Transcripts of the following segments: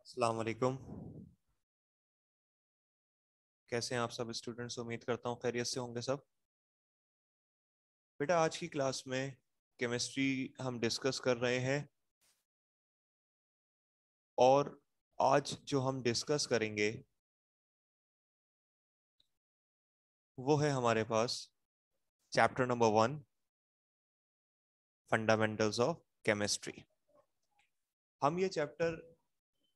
अस्सलाम वालेकुम। कैसे हैं आप सब स्टूडेंट्स? उम्मीद करता हूँ खैरियत से होंगे सब। बेटा, आज की क्लास में केमिस्ट्री हम डिस्कस कर रहे हैं और आज जो हम डिस्कस करेंगे वो है हमारे पास chapter number 1, fundamentals of chemistry. हम ये चैप्टर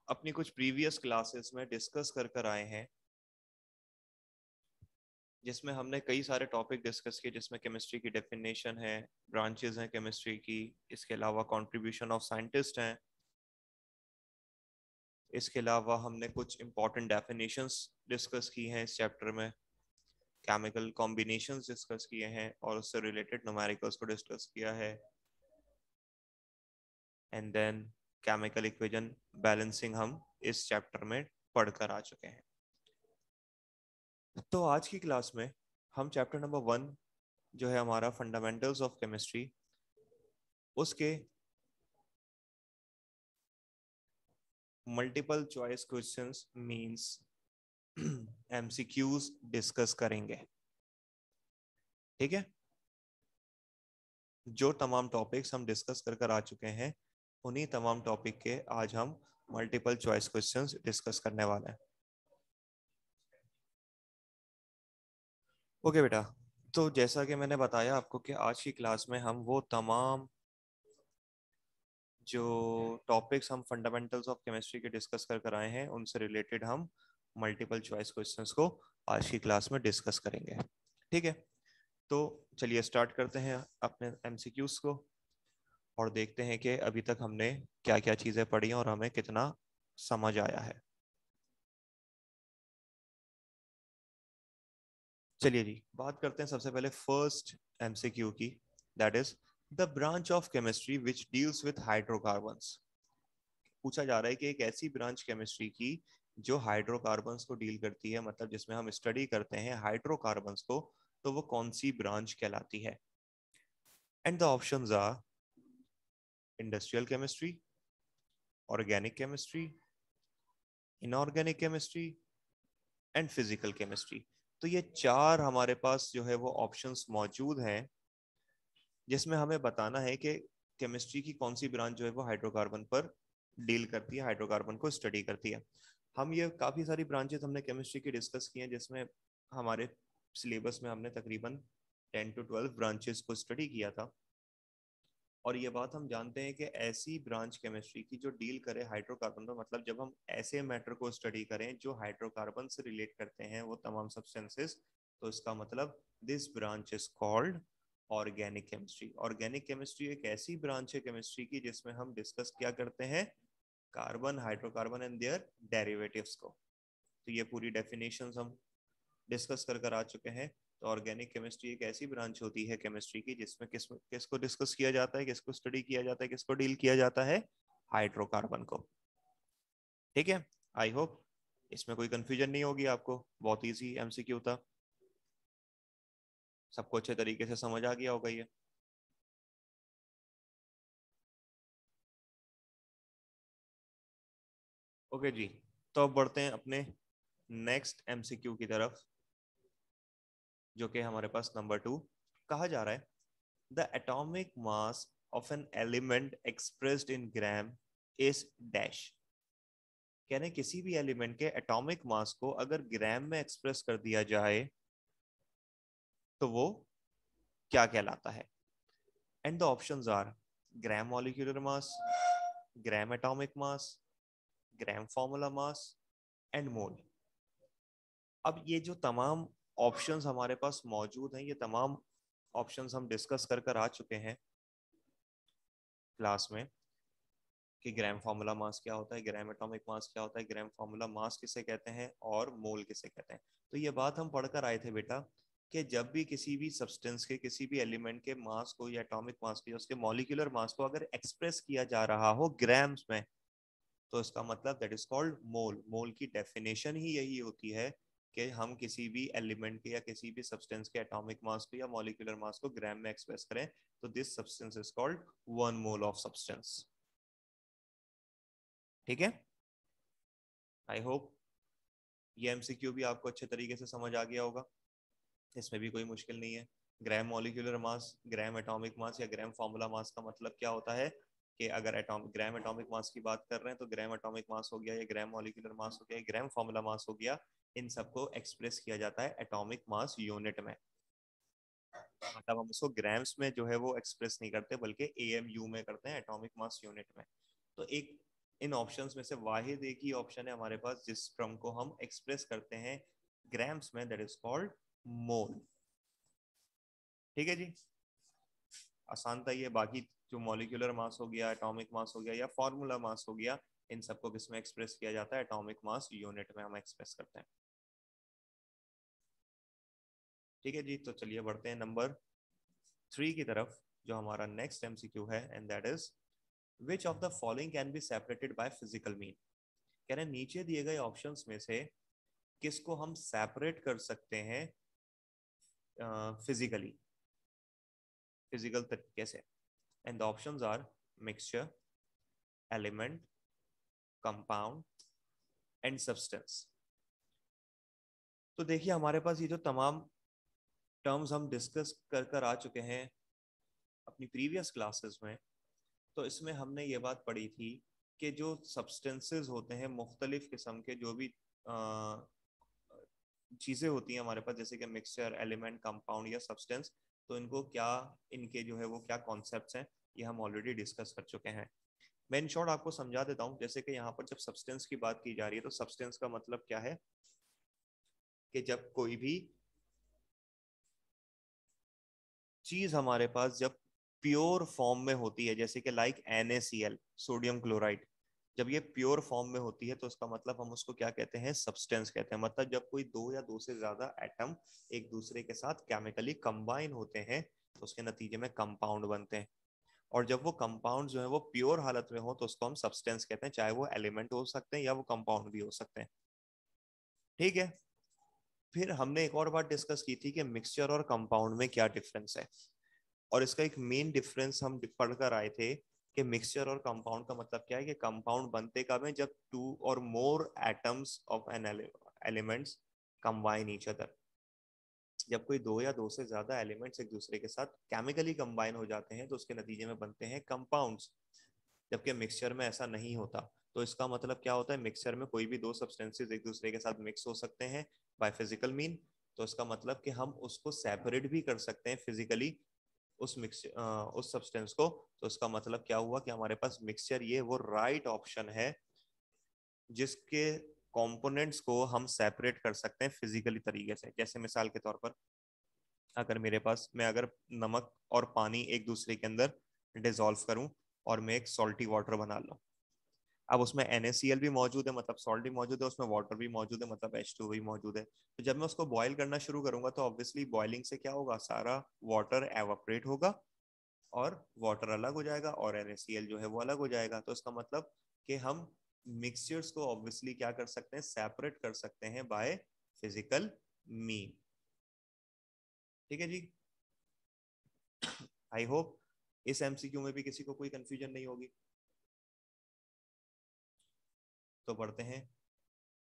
अपनी कुछ प्रीवियस क्लासेस में डिस्कस कर कर आए हैं, जिसमें हमने कई सारे टॉपिक डिस्कस किए, जिसमें केमिस्ट्री की डेफिनेशन है, ब्रांचेस हैं केमिस्ट्री की, इसके अलावा कंट्रीब्यूशन ऑफ साइंटिस्ट हैं। इसके अलावा हमने कुछ इंपॉर्टेंट डेफिनेशंस डिस्कस की हैं इस चैप्टर में, केमिकल कॉम्बिनेशंस डिस्कस किए हैं और उससे रिलेटेड न्यूमेरिकल्स को डिस्कस किया है। And then chemical equation balancing हम इस चैप्टर में पढ़कर आ चुके हैं। तो आज की क्लास में हम चैप्टर नंबर 1 जो है हमारा फंडामेंटल्स ऑफ केमिस्ट्री, उसके multiple choice questions means MCQs discuss करेंगे। ठीक है, जो तमाम टॉपिक्स हम डिस्कस कर कर आ चुके हैं उन्हीं तमाम टॉपिक के आज हम मल्टीपल चॉइस क्वेश्चंस डिस्कस करने वाले हैं। ओके बेटा, तो जैसा कि मैंने बताया आपको कि आज की क्लास में हम वो तमाम जो टॉपिक्स हम फंडामेंटल्स ऑफ केमिस्ट्री के डिस्कस कर कर आए हैं उनसे रिलेटेड हम मल्टीपल चॉइस क्वेश्चंस को आज की क्लास में डिस्कस करेंगे। ठीक है, तो चलिए स्टार्ट करते हैं अपने एमसीक्यूज को और देखते हैं कि अभी तक हमने क्या क्या चीज़ें पढ़ी और हमें कितना समझ आया है। चलिए जी, बात करते हैं सबसे पहले फर्स्ट एमसीक्यू की, that is the branch of chemistry which deals with hydrocarbons. पूछा जा रहा है कि एक ऐसी ब्रांच केमिस्ट्री की जो हाइड्रोकार्बन्स को डील करती है, मतलब जिसमें हम स्टडी करते हैं हाइड्रोकार्बन्स को, तो वो कौन सी ब्रांच कहलाती है? And the options are industrial chemistry, organic chemistry, inorganic chemistry and physical chemistry. तो ये चार हमारे पास जो है वो ऑप्शंस मौजूद हैं, जिसमें हमें बताना है कि केमिस्ट्री की कौन सी ब्रांच जो है वो हाइड्रोकार्बन पर डील करती है, हाइड्रोकार्बन को स्टडी करती है। हम ये काफ़ी सारी ब्रांचेस हमने केमिस्ट्री की डिस्कस की हैं, जिसमें हमारे सिलेबस में हमने तकरीबन 10 to 12 ब्रांचेस को स्टडी किया था। और ये बात हम जानते हैं कि ऐसी ब्रांच केमिस्ट्री की जो डील करे हाइड्रोकार्बन पर, मतलब जब हम ऐसे मैटर को स्टडी करें जो हाइड्रोकार्बन से रिलेट करते हैं वो तमाम सब्सटेंसेस, तो इसका मतलब this branch is called organic chemistry. Organic chemistry एक ऐसी ब्रांच है केमिस्ट्री की जिसमें हम डिस्कस क्या करते हैं, carbon, hydrocarbon and their derivatives को। तो ये पूरी डेफिनेशंस हम डिस्कस कर कर आ चुके हैं। तो ऑर्गेनिक केमिस्ट्री एक ऐसी ब्रांच होती है केमिस्ट्री की जिसमें किसको डिस्कस किया जाता है, किसको स्टडी किया जाता है, किसको डील किया जाता है, हाइड्रोकार्बन को। ठीक है, आई होप इसमें कोई कंफ्यूजन नहीं होगी आपको, बहुत इजी एमसीक्यू था, सबको अच्छे तरीके से समझ आ गया होगा ये। ओके जी, तो अब बढ़ते हैं अपने नेक्स्ट एमसीक्यू की तरफ, जो कि हमारे पास नंबर 2। कहा जा रहा है the atomic mass of an element expressed in gram is dash. यानी किसी भी एलिमेंट के एटॉमिक मास को अगर ग्राम में एक्सप्रेस कर दिया जाए तो वो क्या कहलाता है? And the options are gram molecular mass, gram atomic mass, gram formula mass and mole. अब ये जो तमाम ऑप्शंस हमारे पास मौजूद हैं, ये तमाम ऑप्शंस हम डिस्कस कर कर आ चुके हैं क्लास में कि ग्राम फार्मूला मास क्या होता है, ग्राम एटॉमिक मास क्या होता है, ग्राम फार्मूला मास किसे कहते हैं और मोल किसे कहते हैं। तो ये बात हम पढ़कर आए थे बेटा कि जब भी किसी भी सब्सटेंस के, किसी भी एलिमेंट के मास को या एटॉमिक मास को या उसके मॉलिक्यूलर मास को अगर एक्सप्रेस किया जा रहा हो ग्राम्स में, तो इसका मतलब दैट इज कॉल्ड मोल। मोल की डेफिनेशन ही यही होती है कि हम किसी भी एलिमेंट के या किसी भी सब्सटेंस के एटॉमिक मास को या मॉलिक्यूलर मास को ग्राम में एक्सप्रेस करें तो this substance is called 1 mole of substance. ठीक है, आई होप ये एमसीक्यू भी आपको अच्छे तरीके से समझ आ गया होगा, इसमें भी कोई मुश्किल नहीं है। ग्राम मॉलिक्यूलर मास, ग्राम एटॉमिक मास या ग्राम फार्मूला मास का मतलब क्या होता है कि अगर एटॉमिक ग्राम एटॉमिक मास की बात कर रहे हैं तो ग्राम एटॉमिक मास हो गया, या ग्राम मॉलिक्यूलर मास हो गया, ग्राम फार्मूला मास हो गया, इन सबको एक्सप्रेस किया जाता है एटॉमिक मास यूनिट में। मतलब हम उसको ग्राम्स में जो है वो एक्सप्रेस नहीं करते बल्कि एएमयू में करते हैं, एटॉमिक मास यूनिट में। तो एक इन ऑप्शंस में से वाहिद एक ही ऑप्शन है हमारे पास जिस टर्म को हम एक्सप्रेस करते हैं ग्राम्स में, दैट इज कॉल्ड मोल। ठीक है जी, आसान था ये। बाकी जो मॉलिक्यूलर मास हो गया, एटॉमिक मास हो गया या फॉर्मूला मास हो गया, इन सबको किस में एक्सप्रेस किया जाता है, एटॉमिक मास यूनिट में हम एक्सप्रेस करते हैं। ठीक है जी, तो चलिए बढ़ते हैं नंबर 3 की तरफ, जो हमारा नेक्स्ट एमसीक्यू है, and that is which of the following can be separated by physical mean. कह रहे हैं नीचे दिए गए ऑप्शंस में से किसको हम सेपरेट कर सकते हैं फिजिकली, फिजिकल तरीके से। And the options are mixture, element, compound and substance. तो देखिए हमारे पास ये जो तमाम टर्म्स हम डिस्कस कर कर आ चुके हैं अपनी प्रीवियस क्लासेस में, तो इसमें हमने ये बात पढ़ी थी कि जो सब्सटेंसेस होते हैं मुख्तलिफ किस्म के, जो भी चीज़ें होती हैं हमारे पास, जैसे कि मिक्सचर, एलिमेंट, कंपाउंड या सब्सटेंस, तो इनको क्या, इनके जो है वो क्या कॉन्सेप्ट्स हैं, ये हम ऑलरेडी डिस्कस कर चुके हैं। मैं इन शॉर्ट आपको समझा देता हूँ। जैसे कि यहाँ पर जब सब्सटेंस की बात की जा रही है तो सब्सटेंस का मतलब क्या है कि जब कोई भी चीज हमारे पास जब प्योर फॉर्म में होती है, जैसे कि लाइक NaCl, सोडियम क्लोराइड, जब ये प्योर फॉर्म में होती है तो उसका मतलब हम उसको क्या कहते हैं, सब्सटेंस कहते हैं। मतलब जब कोई दो या दो से ज्यादा एटम एक दूसरे के साथ केमिकली कंबाइन होते हैं तो उसके नतीजे में कंपाउंड बनते हैं। और जब वो कंपाउंड जो है वो प्योर हालत में हो तो उसको हम सब्सटेंस कहते हैं, चाहे वो एलिमेंट हो सकते हैं या वो कंपाउंड भी हो सकते हैं। ठीक है, फिर हमने एक और बात डिस्कस की थी कि मिक्सचर और कंपाउंड में क्या डिफरेंस है, और इसका एक मेन डिफरेंस हम पढ़कर आए थे कि मिक्सचर और कंपाउंड का मतलब क्या है, कि कंपाउंड बनते कब है, जब टू और more atoms of an elements combine each other. जब कोई दो या दो से ज्यादा एलिमेंट्स एक दूसरे के साथ केमिकली कंबाइन हो जाते हैं तो उसके नतीजे में बनते हैं कंपाउंड्स, जबकि मिक्सचर में ऐसा नहीं होता। तो इसका मतलब क्या होता है, मिक्सचर में कोई भी दो सब्सटेंसेस एक दूसरे के साथ मिक्स हो सकते हैं बाय फिजिकल मीन, तो इसका मतलब कि हम उसको सेपरेट भी कर सकते हैं फिजिकली उस सब्सटेंस को। तो इसका मतलब क्या हुआ कि हमारे पास मिक्सचर ये वो राइट ऑप्शन है जिसके कंपोनेंट्स को हम सेपरेट कर सकते हैं फिजिकली तरीके से। जैसे मिसाल के तौर पर अगर मेरे पास, मैं अगर नमक और पानी एक दूसरे के अंदर डिजोल्व करूं और मैं एक सॉल्टी वाटर बना लूं, अब उसमें NaCl भी मौजूद है मतलब सॉल्ट भी मौजूद है, उसमें वाटर भी मौजूद है मतलब H2 भी मौजूद है। तो जब मैं उसको बॉईल करना शुरू करूंगा तो ऑब्वियसली बॉइलिंग से क्या होगा, सारा वाटर एवापरेट होगा और वाटर अलग हो जाएगा और NaCl जो है वो अलग हो जाएगा। तो इसका मतलब कि हम मिक्सचर्स को ऑब्वियसली क्या कर सकते हैं, सेपरेट कर सकते हैं बाय फिजिकल मीन। ठीक है जी, आई होप इस MCQ में भी किसी को कोई कंफ्यूजन नहीं होगी। तो बढ़ते हैं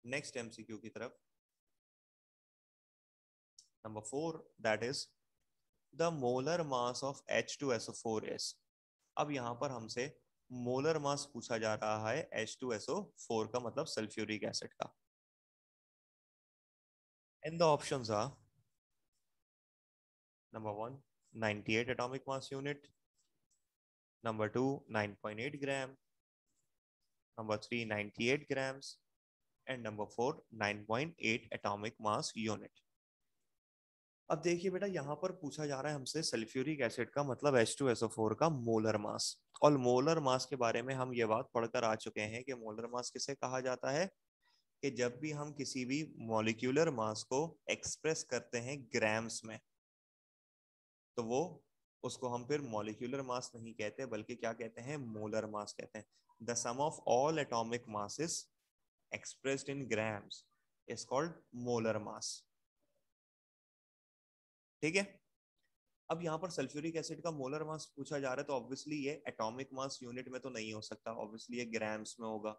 नेक्स्ट MCQ की तरफ, number 4, that is the molar mass of H2SO4 is। अब यहाँ पर हमसे मोलर मास पूछा जा रहा है H2SO4 का, मतलब सल्फ्यूरिक एसिड का। And the options are number 1 98 atomic mass unit, number 2 9.8 gram, number 3 98 grams and number 4 9.8 atomic mass unit. अब देखिए बेटा, यहाँ पर पूछा जा रहा है हमसे सल्फ्यूरिक एसिड का मतलब H2SO4 का मोलर मास। और मोलर मास के बारे में हम ये बात पढ़कर आ चुके हैं कि मोलर मास किसे कहा जाता है, कि जब भी हम किसी भी मॉलिक्यूलर मास को एक्सप्रेस करते हैं ग्राम्स में तो वो, उसको हम फिर मॉलिक्यूलर मास नहीं कहते बल्कि क्या कहते हैं, मोलर मास कहते हैं। The sum of all atomic masses expressed in grams is called molar mass. ठीक है, अब यहाँ पर सल्फ्यूरिक एसिड का मोलर मास पूछा जा रहा है तो ऑब्वियसली ये एटॉमिक मास यूनिट में तो नहीं हो सकता, ऑब्वियसली ये ग्राम्स में होगा।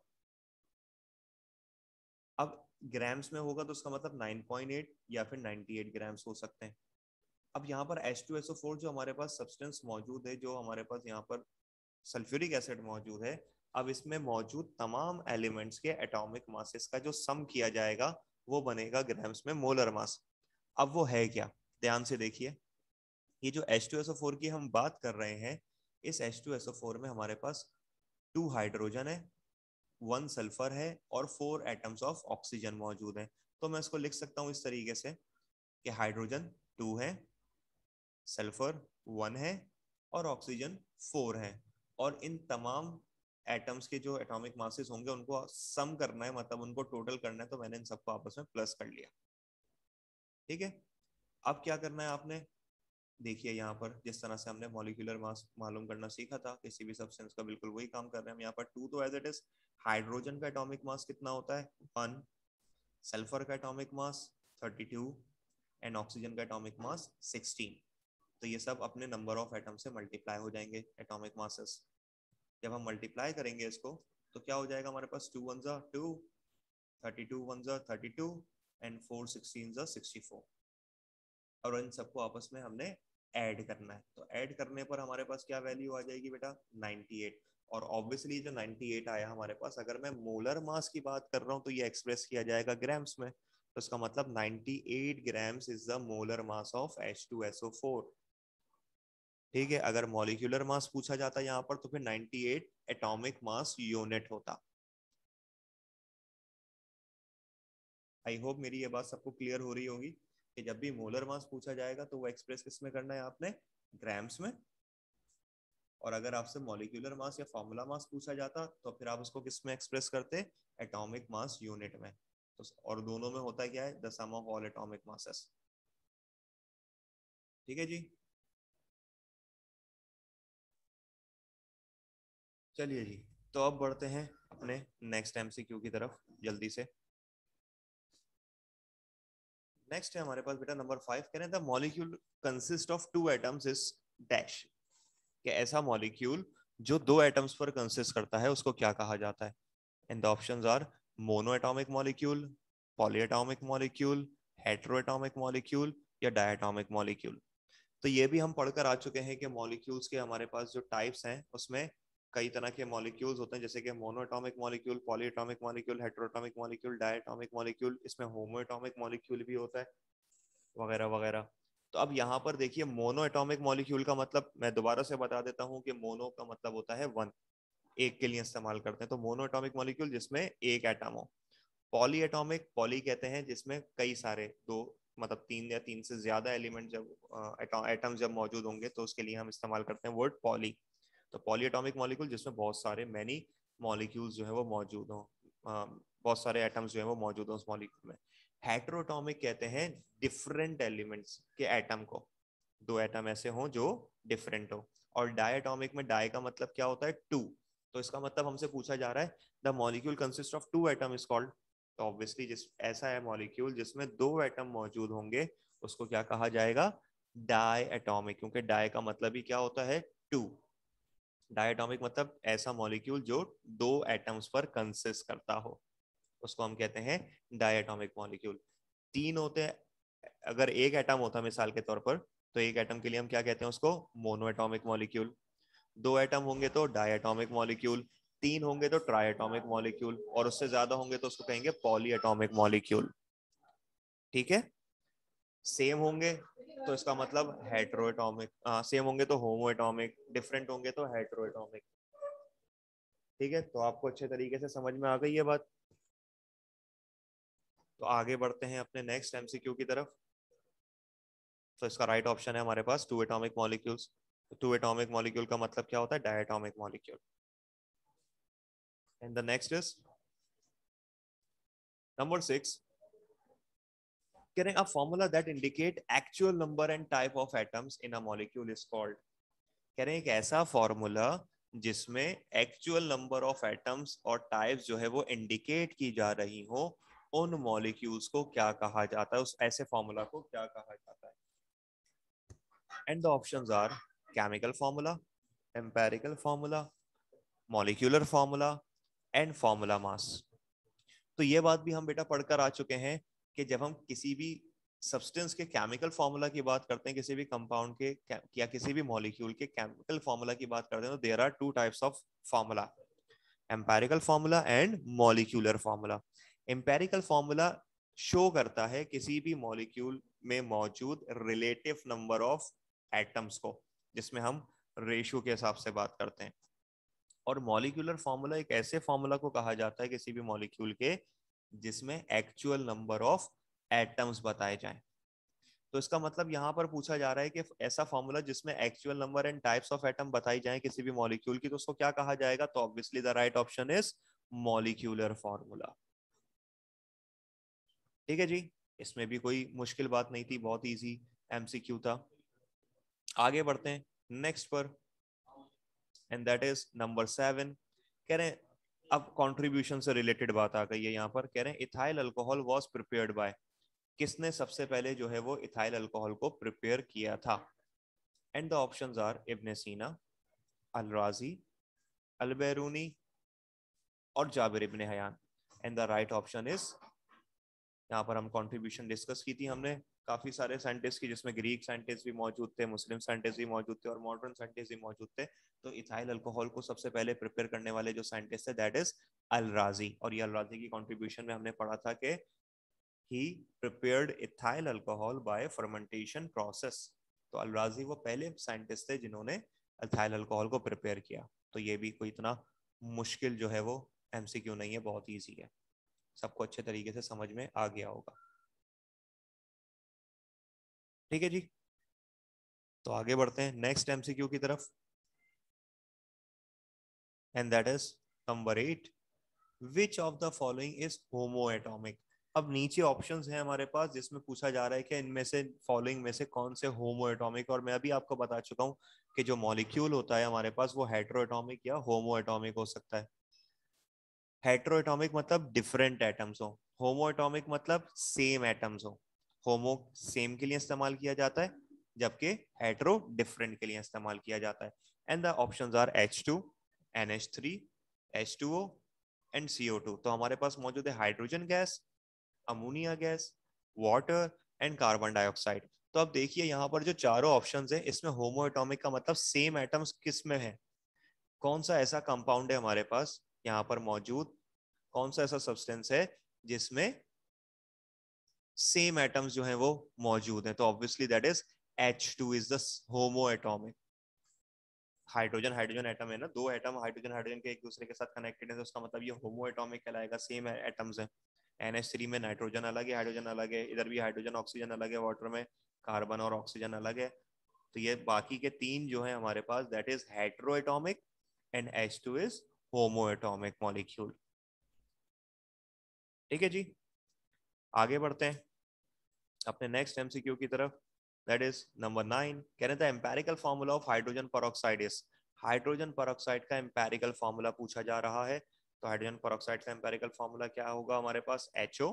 अब ग्राम्स में होगा तो उसका मतलब 9.8 या फिर 98 ग्राम्स हो सकते हैं। अब यहाँ पर H2SO4 जो हमारे पास सब्सटेंस मौजूद है, जो हमारे पास यहाँ पर सल्फ्यूरिक एसिड मौजूद है, अब इसमें मौजूद तमाम एलिमेंट्स के एटॉमिक मासेस का जो सम किया जाएगा वो बनेगा ग्राम्स में मोलर मास। अब वो है क्या, ध्यान से देखिए। ये जो H2SO4 की हम बात कर रहे हैं, इस H2SO4 में हमारे पास 2 हाइड्रोजन है, 1 सल्फर है और 4 एटम्स ऑफ ऑक्सीजन मौजूद है। तो मैं इसको लिख सकता हूँ इस तरीके से कि हाइड्रोजन 2 है, सल्फर 1 है और ऑक्सीजन 4 है। और इन तमाम एटम्स के जो एटॉमिक मासेस होंगे उनको सम करना है, मतलब उनको टोटल करना है, तो मैंने इन सबको आपस में प्लस कर लिया। ठीक है, अब क्या करना है आपने, देखिए यहाँ पर जिस तरह से हमने मॉलिक्यूलर मास मालूम करना सीखा था किसी भी सब्सटेंस का, बिल्कुल वही काम कर रहे हैं हम यहाँ पर। 2 तो एज इट इज, हाइड्रोजन का एटॉमिक मास कितना होता है 1, सल्फर का एटॉमिक मास 32 एंड ऑक्सीजन का एटॉमिक मास 16। तो ये सब अपने नंबर ऑफ एटम से मल्टीप्लाई हो जाएंगे एटॉमिक मासेस। जब हम मल्टीप्लाई करेंगे इसको तो क्या हो जाएगा हमारे पास, 2 1 2, 32 1 32 एंड 4 16 64। और इन सबको आपस में हमने ऐड करना है। तो ऐड करने पर हमारे पास क्या वैल्यू आ जाएगी बेटा 98। और ऑब्वियसली जो 98 आया हमारे पास, अगर मैं मोलर मास की बात कर रहा हूँ तो ये एक्सप्रेस किया जाएगा ग्राम्स में। तो इसका मतलब 98 grams is the molar mass of H2SO4। ठीक है, अगर मॉलिक्यूलर मास पूछा जाता यहाँ पर तो फिर 98 एटॉमिक मास यूनिट होता। आई होप मेरी ये बात सबको क्लियर हो रही होगी कि जब भी मोलर मास पूछा जाएगा तो वो एक्सप्रेस किस में करना है आपने, ग्राम्स में। और अगर आपसे मॉलिक्यूलर मास या फॉर्मूला मास पूछा जाता तो फिर आप उसको किस में एक्सप्रेस करते, एटॉमिक मास यूनिट में। तो और दोनों में होता क्या है, the sum of all atomic masses. ठीक है जी, चलिए जी, तो अब बढ़ते हैं अपने नेक्स्ट एमसीक्यू की तरफ जल्दी से। नेक्स्ट है हमारे पास बेटा नंबर 5, कह रहे हैं the molecule consist of 2 atoms is dash. कि ऐसा मॉलिक्यूल जो 2 एटम्स पर कंसिस्ट करता है उसको क्या कहा जाता है। And the options are monoatomic molecule, polyatomic molecule, heteroatomic molecule या डायटॉमिक मॉलिक्यूल। तो ये भी हम पढ़कर आ चुके हैं कि मॉलिक्यूल्स के हमारे पास जो टाइप्स हैं उसमें कई तरह के मॉलिक्यूल्स होते हैं, जैसे कि monoatomic molecule, polyatomic molecule, heteroatomic molecule, diatomic molecule, इसमें होमोएटॉमिक मॉलिक्यूल भी होता है, वगैरह वगैरह। तो अब यहाँ पर देखिए, मोनो एटॉमिक मॉलिक्यूल का मतलब मैं दोबारा से बता देता हूँ कि मोनो का मतलब होता है 1, एक के लिए इस्तेमाल करते हैं। तो मोनो एटॉमिक मॉलिक्यूल जिसमें एक एटम हो। पॉली एटॉमिक, पॉली कहते हैं जिसमें कई सारे, दो मतलब 3 या 3 से ज्यादा एलिमेंट जब एटम जब मौजूद होंगे तो उसके लिए हम इस्तेमाल करते हैं वर्ड पॉली। तो पॉली एटॉमिक मॉलिक्यूल जिसमें बहुत सारे मैनी मॉलिक्यूल्स जो है वो मौजूद हों, बहुत सारे एटम्स जो है वो मौजूद हों उस मॉलिक्यूल में। हेटेरोटॉमिक कहते हैं डिफरेंट एलिमेंट्स के एटम को, 2 एटम ऐसे हों जो डिफरेंट हो। और डायटॉमिक में डाई का मतलब क्या होता है 2। तो इसका मतलब हमसे पूछा जा रहा है the molecule consist of 2 atom is called. तो ऑब्वियसली जिस ऐसा है मॉलिक्यूल जिसमें 2 एटम मौजूद होंगे उसको क्या कहा जाएगा, डाई एटॉमिक, क्योंकि डाई का मतलब ही क्या होता है 2। डायटॉमिक मतलब ऐसा मॉलिक्यूल जो 2 एटम्स पर कंसिस्ट करता हो उसको हम कहते हैं डायटॉमिक मॉलिक्यूल। 3 होते हैं, अगर एक एटम होता मिसाल के तौर पर तो एक एटम के लिए हम क्या कहते हैं उसको, मोनोएटॉमिक मॉलिक्यूल। 2 एटम होंगे तो डायटॉमिक मॉलिक्यूल, 3 होंगे तो ट्राइएटॉमिक मॉलिक्यूल, और उससे ज्यादा होंगे तो उसको कहेंगे पॉलीएटॉमिक मॉलिक्यूल। ठीक है, सेम होंगे तो इसका मतलब हेटेरोएटॉमिक, सेम होंगे तो होमोएटॉमिक, डिफरेंट होंगे तो हेटेरोएटॉमिक। ठीक है, तो आपको अच्छे तरीके से समझ में आ गई ये बात। तो आगे बढ़ते हैं अपने नेक्स्ट एमसीक्यू की तरफ। तो इसका राइट ऑप्शन है हमारे पास 2 एटॉमिक मॉलिक्यूल्स। 2 एटॉमिक मॉलिक्यूल का मतलब क्या होता है, diatomic molecule. And the next is number 6, कह रहे हैं a formula that indicate actual number and type of atoms in a molecule is called। कह रहे हैं एक ऐसा फॉर्मूला जिसमें एक्चुअल नंबर ऑफ एटम्स और टाइप्स जो है वो इंडिकेट की जा रही हो, उन मॉलिक्यूल्स को क्या कहा जाता है, उस ऐसे फॉर्मूला को क्या कहा जाता है। And the options are chemical formula, empirical formula, molecular formula and formula mass. तो ये बात भी हम बेटा पढ़कर आ चुके हैं कि जब हम किसी भी सब्सटेंस के केमिकल फॉर्मूला की बात करते हैं, किसी भी कंपाउंड के या किसी भी मॉलिक्यूल के केमिकल फॉर्मूला की बात करते हैं, तो there are two types of formula, empirical formula and molecular formula. Empirical formula show करता है किसी भी मॉलिक्यूल में मौजूद रिलेटिव नंबर ऑफ एटम्स को, जिसमें हम रेशियो के हिसाब से बात करते हैं। और मॉलिक्यूलर फॉर्मूला एक ऐसे फॉर्मूला को कहा जाता है किसी भी मॉलिक्यूल के जिसमें एक्चुअल नंबर ऑफ एटम्स बताए जाएं। तो इसका मतलब यहाँ पर पूछा जा रहा है कि ऐसा फॉर्मूला जिसमें actual number and types of atom बताई जाए किसी भी मॉलिक्यूल की, तो उसको क्या कहा जाएगा? तो obviously the right option is molecular formula. ठीक है जी, इसमें भी कोई मुश्किल बात नहीं थी, बहुत इजी एमसीक्यू था। आगे बढ़ते हैं नेक्स्ट पर, एंड दैट इज नंबर 7। कह रहे हैं अब कंट्रीब्यूशन से रिलेटेड बात आ गई है यहाँ पर। कह रहे हैं ethyl alcohol was prepared by, किसने सबसे पहले जो है वो इथाइल अल्कोहल को प्रिपेयर किया था? And the options are Ibn Sina, al Razi, al Biruni और Jabir Ibn Hayyan. And the right option is, यहाँ पर हम कंट्रीब्यूशन डिस्कस की थी हमने काफी सारे साइंटिस्ट की, जिसमें ग्रीक साइंटिस्ट भी मौजूद थे, मुस्लिम साइंटिस्ट भी मौजूद थे और मॉडर्न साइंटिस्ट भी मौजूद थे। तो इथाइल अल्कोहल को सबसे पहले प्रिपेयर करने वाले जो साइंटिस्ट थे दैट इज अल राजी। और ये अल राजी की कंट्रीब्यूशन में हमने पढ़ा था कि he prepared ethyl alcohol by fermentation process. तो अल राजी वो पहले साइंटिस्ट थे जिन्होंने इथाइल अल्कोहल को प्रिपेयर किया। तो ये भी कोई इतना मुश्किल जो है वो एमसीक्यू नहीं है, बहुत ईजी है, सबको अच्छे तरीके से समझ में आ गया होगा। ठीक है जी, तो आगे बढ़ते हैं नेक्स्ट एमसीक्यू की तरफ, and that is number 8। Which of the following is homoatomic? अब नीचे ऑप्शंस हैं हमारे पास जिसमें पूछा जा रहा है कि इनमें से फॉलोइंग में से कौन से होमोएटॉमिक। और मैं अभी आपको बता चुका हूं कि जो मॉलिक्यूल होता है हमारे पास वो हेटेरोएटॉमिक या होमोएटॉमिक हो सकता है। हेटेरोएटॉमिक मतलब डिफरेंट एटम्स हो, होमोएटॉमिक मतलब सेम एटम्स हो। होमो सेम के लिए इस्तेमाल किया जाता है, जबकि हेटेरो डिफरेंट के लिए इस्तेमाल किया जाता है। And the options are H2, NH3, H2O and CO2। तो हमारे पास मौजूद है hydrogen gas, ammonia gas, water and carbon dioxide. तो अब देखिए यहाँ पर जो चारों ऑप्शंस हैं इसमें होमोएटॉमिक का मतलब सेम एटम्स किस में है, कौन सा ऐसा कंपाउंड है हमारे पास यहाँ पर मौजूद, कौन सा ऐसा सब्सटेंस है जिसमें सेम एटम्स जो हैं वो मौजूद हैं? तो obviously that is H2 is the homoatomic. Hydrogen hydrogen atom है ना, दो एटम हाइड्रोजन हाइड्रोजन के एक दूसरे के साथ कनेक्टेड है, तो उसका मतलब ये होमोएटॉमिक कहलाएगा, सेम एटम्स है। NH3 में नाइट्रोजन अलग है, हाइड्रोजन अलग है, इधर भी हाइड्रोजन ऑक्सीजन अलग है, वाटर में कार्बन और ऑक्सीजन अलग है। तो ये बाकी के तीन जो है हमारे पास that is heteroatomic and H2 is homoatomic molecule. ठीक है जी, आगे बढ़ते हैं अपने नेक्स्ट एमसीक्यू की तरफ, दैट इज नंबर 9। कह रहे थे empirical formula of hydrogen peroxide is, hydrogen peroxide का एम्पेरिकल फॉर्मूला पूछा जा रहा है। तो हाइड्रोजन पेरोक्साइड का एम्पेरिकल फॉर्मूला क्या होगा हमारे पास? HO,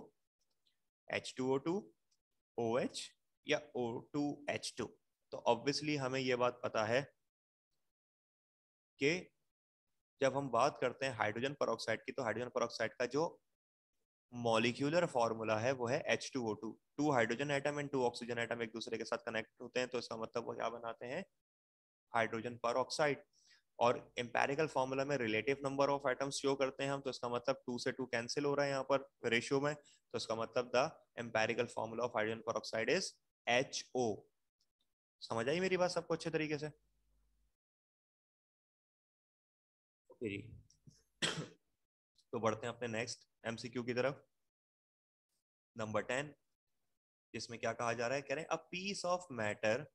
H2O2, OH या O2H2। तो ऑब्वियसली हमें यह बात पता है कि जब हम बात करते हैं हाइड्रोजन पेरोक्साइड की, तो हाइड्रोजन पेरोक्साइड का जो मॉलिक्यूलर फॉर्मूला है वो है H2O2। Two hydrogen atom and two oxygen atom एक दूसरे के साथ कनेक्ट होते हैं, तो इसका मतलब वो क्या बनाते हैं? हाइड्रोजन पर ऑक्साइड। और एम्पेरिकल फॉर्मूला में relative number of atoms show करते हैं हम, तो इसका मतलब 2 से 2 कैंसिल हो रहा है यहाँ पर रेशियो में, तो इसका मतलब the empirical formula of hydrogen पर ऑक्साइड इज HO। समझ आई मेरी बात सबको अच्छे तरीके से? ओके जी, तो बढ़ते हैं अपने नेक्स्ट एमसीक्यू की तरफ, नंबर 10, जिसमें क्या कहा जा रहा है? कह रहे हैं a piece of matter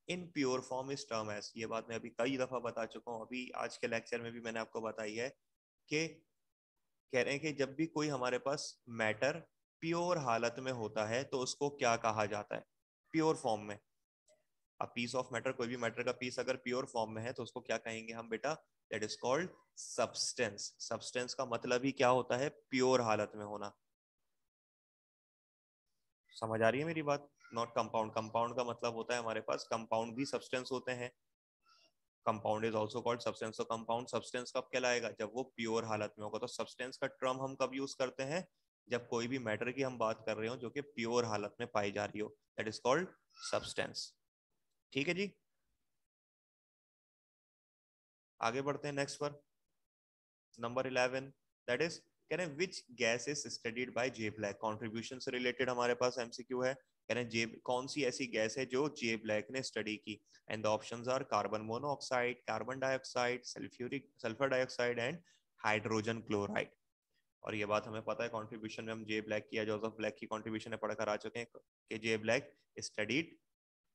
in pure form is term as. ये बात मैं अभी कई दफा बता चुका हूँ, अभी आज के लेक्चर में भी मैंने आपको बताई है कि कह रहे हैं कि जब भी कोई हमारे पास मैटर प्योर हालत में होता है तो उसको क्या कहा जाता है? प्योर फॉर्म में। अ पीस ऑफ मैटर, कोई भी मैटर का पीस अगर प्योर फॉर्म में है तो उसको क्या कहेंगे हम बेटा? That is called substance. Substance का मतलब ही क्या होता है? प्योर हालत में होना। समझ आ रही है मेरी बात? Not compound. कंपाउंड का मतलब होता है हमारे पास, कंपाउंड भी सब्सटेंस होते हैं, compound is also called substance. तो कंपाउंड सब्सटेंस कब कहलाएगा? जब वो प्योर हालत में होगा। तो सब्सटेंस का टर्म हम कब यूज करते हैं? जब कोई भी मैटर की हम बात कर रहे हो जो कि प्योर हालत में पाई जा रही हो, दैट इज कॉल्ड सब्सटेंस। ठीक है जी, आगे बढ़ते हैं नेक्स्ट पर। नंबर 11 दैट इज कहने which gas is studied by J black. Contribution से रिलेटेड हमारे पास एमसीक्यू है। कहने जे कौन सी ऐसी गैस है जो जे ब्लैक ने स्टडी की। And the options are carbon monoxide, carbon dioxide, sulphur dioxide and hydrogen chloride. और ये बात हमें पता है, कंट्रीब्यूशन में हम जे ब्लैक की या जोसेफ ब्लैक की कंट्रीब्यूशन में पढ़कर आ चुके हैं कि J Black studied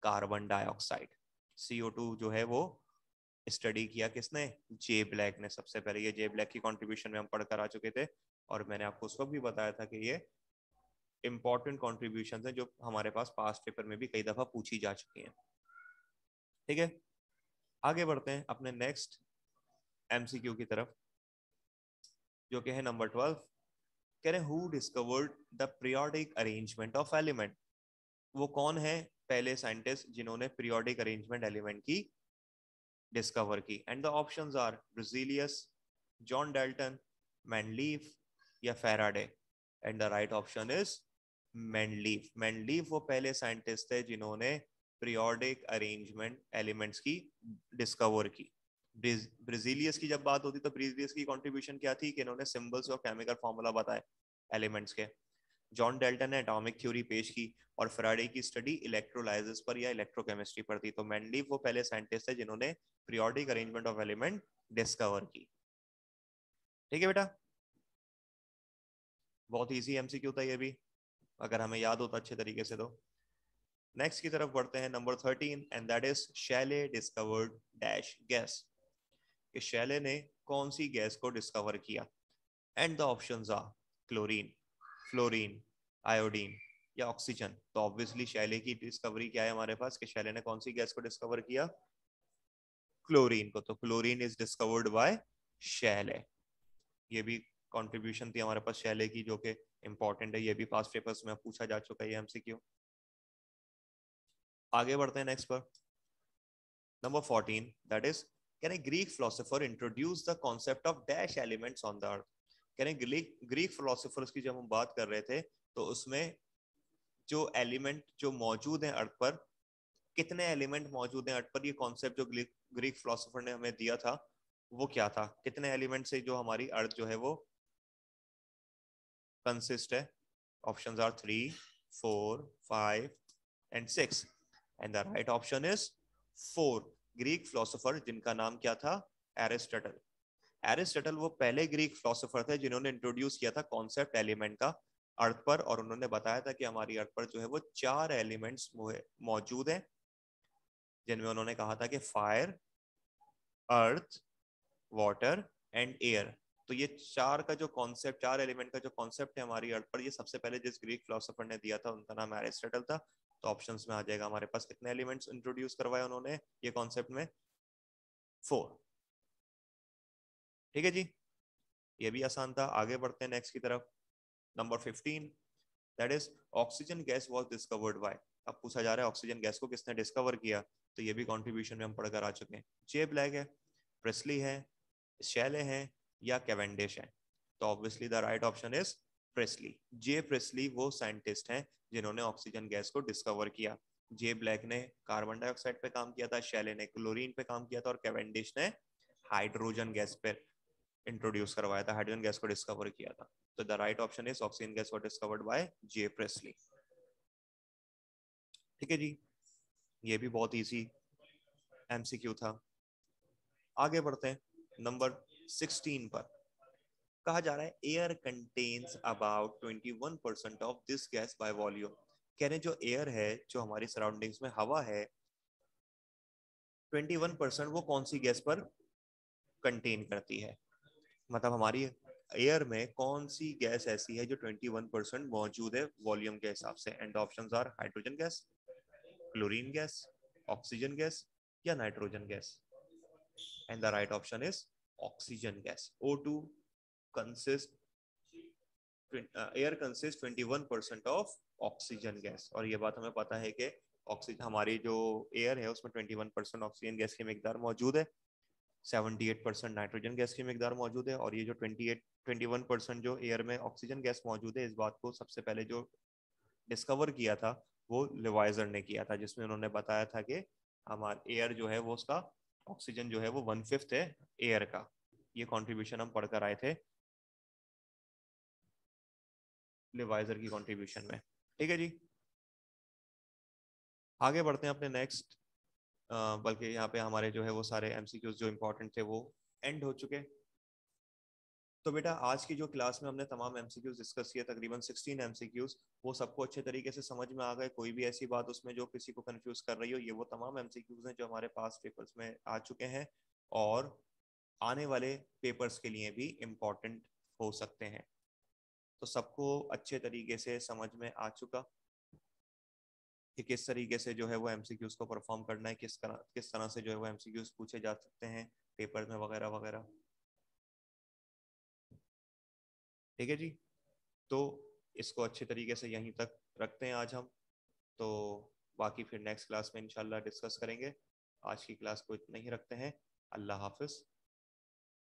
carbon dioxide. CO2 जो है वो स्टडी किया किसने, जे ब्लैक ने सबसे पहले। ये जे ब्लैक की कंट्रीब्यूशन में हम पढ़कर आ चुके थे और मैंने आपको उस वक्त भी बताया था कि ये इंपॉर्टेंट कंट्रीब्यूशन है जो हमारे पास पास्ट पेपर में भी कई दफा पूछी जा चुकी हैं। ठीक है, आगे बढ़ते हैं अपने नेक्स्ट एमसीक्यू की तरफ, जो कि है नंबर 12। कह रहे who discovered the periodic arrangement of element. वो कौन है पहले साइंटिस्ट जिन्होंने पीरियोडिक अरेंजमेंट एलिमेंट की डिस्कवर की। And the options are Berzelius, John Dalton, मैनलीफ या Faraday. And the right option is मैनलीफ। मैनलीफ वो पहले साइंटिस्ट थे जिन्होंने पीरियोडिक अरेंजमेंट एलिमेंट्स की डिस्कवर की। ब्रिजिलियस की जब बात होती तो ब्रिजिलियस की कंट्रीब्यूशन क्या थी कि इन्होंने सिंबल्स और केमिकल फॉर्मूला बताए एलिमेंट्स के। जॉन डेल्टन ने एटॉमिक थ्योरी पेश की और फैराडे की स्टडी इलेक्ट्रोलाइसिस पर या इलेक्ट्रोकेमिस्ट्री पर थी। तो मैनलीफ वो पहले साइंटिस्ट है जिन्होंने periodic arrangement of element discover की। ठीक है बेटा, बहुत इजी एमसीक्यू था ये भी, अगर हमें याद होता अच्छे तरीके से तो। नेक्स्ट की तरफ बढ़ते हैं, number 13 and that is Scheele discovered dash gas. कि शैले ने कौन सी गैस को डिस्कवर किया। एंड द ऑप्शंस आर क्लोरीन, फ्लोरीन, आयोडीन या ऑक्सीजन। तो ऑब्वियसली शैले की डिस्कवरी क्या है हमारे पास, कि शैले ने कौन सी गैस को डिस्कवर किया, क्लोरीन को। तो chlorine is discovered by Scheele. ये भी कंट्रीब्यूशन थी हमारे पास शैले की जो कि इंपॉर्टेंट है, ये भी पास्ट पेपर्स में पूछा जा चुका है ये एमसीक्यू। आगे बढ़ते हैं नेक्स्ट पर, number 14 that is can a Greek philosopher introduce the concept of dash elements on the earth. Can a Greek philosophers की जब हम बात कर रहे थे तो उसमें जो एलिमेंट जो मौजूद हैं अर्थ पर, कितने एलिमेंट मौजूद हैं अर्थ पर, ये कॉन्सेप्ट जो ग्रीक फिलोसोफर ने हमें दिया था वो क्या था। कितने एलिमेंट से जो हमारी अर्थ जो है वो कंसिस्ट है। Options are 3, 4, 5 and 6 and the right option is 4। Greek philosopher जिनका नाम क्या था, एरिस्टटल। एरिस्टटल वो पहले ग्रीक फिलोसोफर थे जिन्होंने इंट्रोड्यूस किया था कॉन्सेप्ट एलिमेंट का अर्थ पर, और उन्होंने बताया था कि हमारी अर्थ पर जो है वो 4 एलिमेंट्स मौजूद हैं, जिनमें उन्होंने कहा था कि fire, earth, water and air. तो ये चार का जो कॉन्सेप्ट, 4 एलिमेंट का जो कॉन्सेप्ट है हमारी अर्थ पर, ये सबसे पहले जिस ग्रीक फिलोसोफर ने दिया था उनका नाम एरिस्टटल था। तो ऑप्शंस में आ जाएगा हमारे पास कितने एलिमेंट्स इंट्रोड्यूस करवाए उन्होंने ये कॉन्सेप्ट में, 4। ठीक है जी, ये भी आसान था। आगे बढ़ते हैं नेक्स्ट की तरफ, number 15 that is oxygen gas was discovered bye. अब पूछा जा रहा है ऑक्सीजन गैस को किसने डिस्कवर किया। तो ये भी कंट्रीब्यूशन में हम पढ़कर आ चुके हैं। जे ब्लैक है, प्रेस्ली है, शैले हैं या कैवेंडिश है। तो obviously the right option is Priestley. J Priestley वो साइंटिस्ट हैं जिन्होंने ऑक्सीजन गैस को डिस्कवर किया। जे ब्लैक ने कार्बन डाइऑक्साइड पे काम किया था, शैले ने क्लोरीन पे काम किया था और कैवेंडिश ने हाइड्रोजन गैस पे इंट्रोड्यूस करवाया था, हाइड्रोजन गैस को डिस्कवर किया था। तो the right option is oxygen gas was discovered by J Priestley. ठीक है जी, ये भी बहुत इजी एमसीक्यू था। आगे बढ़ते हैं नंबर 16 पर। कहा जा रहा है air contains about 21% of this gas by volume. कह रहे जो एयर है, जो हमारी सराउंडिंग्स में हवा है, 21% वो कौन सी गैस पर कंटेन करती है। मतलब हमारी एयर में कौन सी गैस ऐसी है जो 21% मौजूद है वॉल्यूम के हिसाब से। And options are hydrogen gas, chlorine gas, oxygen gas या nitrogen gas. And the right option is oxygen gas. O2 consist air consist 21% of oxygen gas. और ये बात हमें पता है कि ऑक्सीजन हमारी जो एयर है उसमें 21% ऑक्सीजन गैस की मिकदार मौजूद है। 78% नाइट्रोजन गैस की मिकदार मौजूद है, और ये जो 21% जो एयर में ऑक्सीजन गैस मौजूद है, इस बात को सबसे पहले जो डिस्कवर किया था वो लिवाइजर ने किया था, जिसमें उन्होंने बताया था कि हमारा एयर जो है वो उसका ऑक्सीजन जो है वो 1/5 है एयर का। ये कंट्रीब्यूशन हम पढ़कर आए थे लिवाइजर की कंट्रीब्यूशन में। ठीक है जी, आगे बढ़ते हैं अपने नेक्स्ट। बल्कि यहाँ पे हमारे जो है वो सारे एमसीक्यूज जो इंपॉर्टेंट थे वो एंड हो चुके। तो बेटा आज की जो क्लास में हमने तमाम एमसीक्यूज डिस्कस किए, तकरीबन 16 एमसीक्यूज, वो सबको अच्छे तरीके से समझ में आ गए? कोई भी ऐसी बात उसमें जो किसी को कंफ्यूज कर रही हो? ये वो तमाम एमसीक्यूज हैं जो हमारे पास पेपर्स में आ चुके हैं और आने वाले पेपर्स के लिए भी इम्पोर्टेंट हो सकते हैं। तो सबको अच्छे तरीके से समझ में आ चुका कि किस तरीके से जो है वो एमसीक्यूज को परफॉर्म करना है, किस तरह से जो है वो एमसीक्यूज पूछे जा सकते हैं पेपर में वगैरह वगैरह। ठीक है जी, तो इसको अच्छे तरीके से यहीं तक रखते हैं आज हम। तो बाकी फिर नेक्स्ट क्लास में इंशाल्लाह डिस्कस करेंगे। आज की क्लास को इतना ही रखते हैं। अल्लाह हाफिज।